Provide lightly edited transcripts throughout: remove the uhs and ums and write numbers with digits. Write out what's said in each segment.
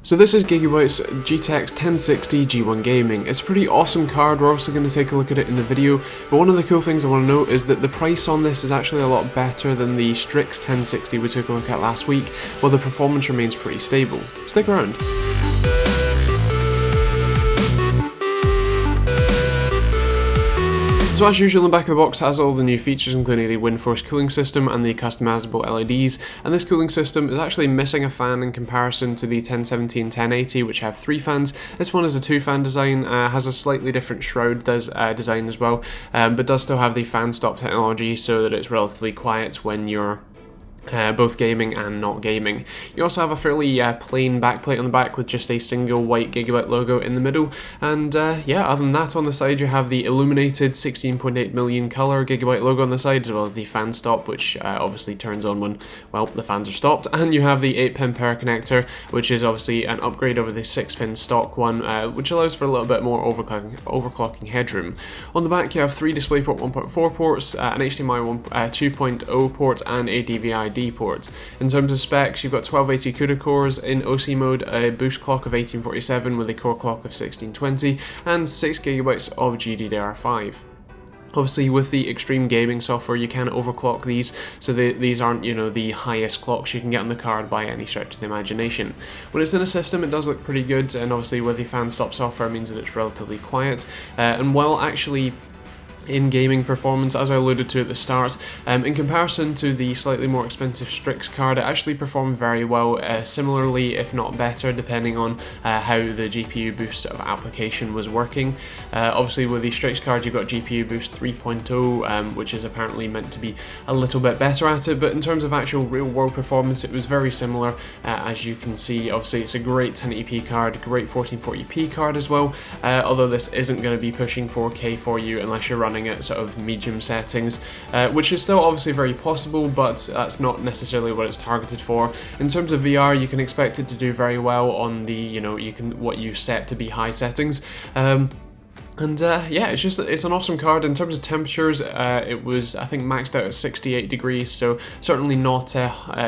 So this is Gigabyte's GTX 1060 G1 Gaming. It's a pretty awesome card. We're also going to take a look at it in the video, but one of the cool things I want to note is that the price on this is actually a lot better than the Strix 1060 we took a look at last week, while the performance remains pretty stable. Stick around. So as usual, the back of the box has all the new features, including the WindForce cooling system and the customizable LEDs, and this cooling system is actually missing a fan in comparison to the 1070 and 1080, which have 3 fans. This one is a 2-fan design, has a slightly different shroud design as well, but does still have the fan stop technology so that it's relatively quiet when you're both gaming and not gaming. You also have a fairly plain backplate on the back with just a single white Gigabyte logo in the middle, and yeah, other than that, on the side you have the illuminated 16.8 million color Gigabyte logo on the side, as well as the fan stop, which obviously turns on when, well, the fans are stopped, and you have the 8-pin power connector, which is obviously an upgrade over the 6-pin stock one, which allows for a little bit more overclocking headroom. On the back you have 3 DisplayPort 1.4 ports, an HDMI 2.0 port, and a DVI-D port. In terms of specs, you've got 1280 CUDA cores in OC mode, a boost clock of 1847 with a core clock of 1620, and 6GB of GDDR5. Obviously, with the extreme gaming software, you can overclock these, so these aren't, you know, the highest clocks you can get on the card by any stretch of the imagination. When it's in a system, it does look pretty good, and obviously with the fan stop software means that it's relatively quiet, and while actually in gaming performance, as I alluded to at the start, in comparison to the slightly more expensive Strix card, it actually performed very well, similarly if not better, depending on how the GPU boost of application was working. Obviously with the Strix card you've got GPU boost 3.0, which is apparently meant to be a little bit better at it, but in terms of actual real world performance it was very similar, as you can see. Obviously it's a great 1080p card, great 1440p card as well, although this isn't going to be pushing 4K for you unless you're running at sort of medium settings, which is still obviously very possible, but that's not necessarily what it's targeted for. In terms of VR, you can expect it to do very well on the, you know, what you set to be high settings. Yeah, it's an awesome card. In terms of temperatures, it was, I think, maxed out at 68 degrees, so certainly not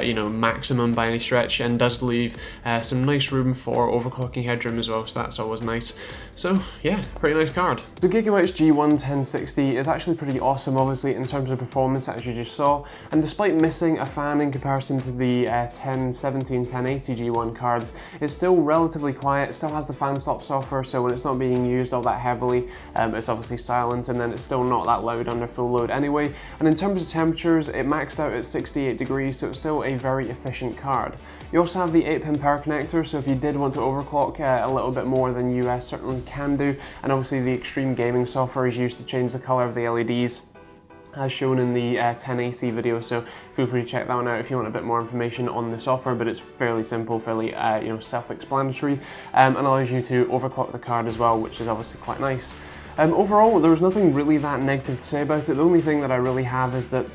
you know, maximum by any stretch, and does leave some nice room for overclocking headroom as well, so that's always nice. So yeah, pretty nice card. The Gigabyte's G1 1060 is actually pretty awesome, obviously, in terms of performance, as you just saw, and despite missing a fan in comparison to the 1070 and 1080 G1 cards, it's still relatively quiet. It still has the fan stop software, so when it's not being used all that heavily, it's obviously silent, and then it's still not that loud under full load anyway. And in terms of temperatures, it maxed out at 68 degrees, so it's still a very efficient card. You also have the 8-pin power connector, so if you did want to overclock a little bit more than you certainly can do, and obviously the extreme gaming software is used to change the color of the LEDs, as shown in the 1080 video, so feel free to check that one out if you want a bit more information on the software, but it's fairly simple, fairly you know, self-explanatory, and allows you to overclock the card as well, which is obviously quite nice. Overall, there was nothing really that negative to say about it. The only thing that I really have is that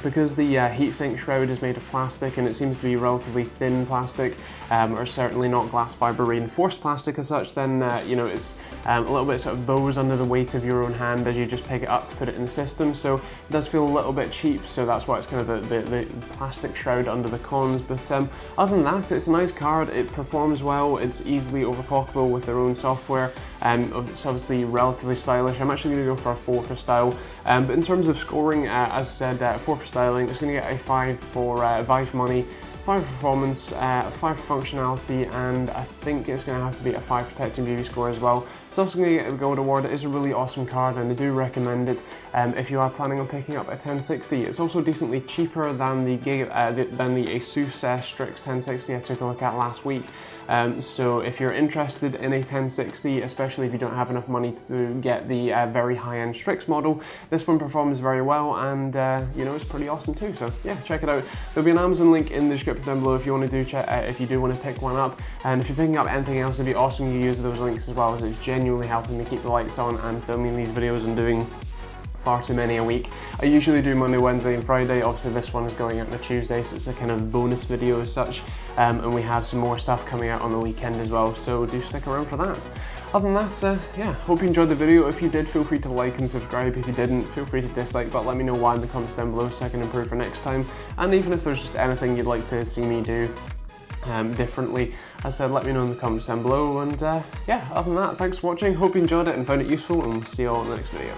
because the heatsink shroud is made of plastic, and it seems to be relatively thin plastic, or certainly not glass fiber reinforced plastic as such, then you know, it's a little bit sort of bows under the weight of your own hand as you just pick it up to put it in the system, so it does feel a little bit cheap, so that's why it's kind of the plastic shroud under the cons. But other than that, it's a nice card, it performs well, it's easily overclockable with their own software, it's obviously relatively stylish. I'm actually going to go for a 4 for style, but in terms of scoring, as I said, 4 for styling, it's going to get a 5 for value for money, 5 for performance, 5 for functionality, and I think it's going to have to be a 5 for TechteamGB score as well. It's also going to get a gold award. It is a really awesome card, and I do recommend it if you are planning on picking up a 1060. It's also decently cheaper than the Asus Strix 1060 I took a look at last week. So if you're interested in a 1060, especially if you don't have enough money to get the very high-end Strix model, this one performs very well, and you know, it's pretty awesome too. So yeah, check it out. There'll be an Amazon link in the description down below if you want to if you do want to pick one up. And if you're picking up anything else, it'd be awesome you use those links as well, as it's genuinely helping me keep the lights on and filming these videos and doing far too many a week. I usually do Monday, Wednesday and Friday. Obviously this one is going out on a Tuesday, so it's a kind of bonus video as such, and we have some more stuff coming out on the weekend as well, so do stick around for that. Other than that, yeah, hope you enjoyed the video. If you did, feel free to like and subscribe. If you didn't, feel free to dislike, but let me know why in the comments down below so I can improve for next time. And even if there's just anything you'd like to see me do differently. As I said, let me know in the comments down below, and yeah, other than that, thanks for watching, hope you enjoyed it and found it useful, and we'll see you all in the next video.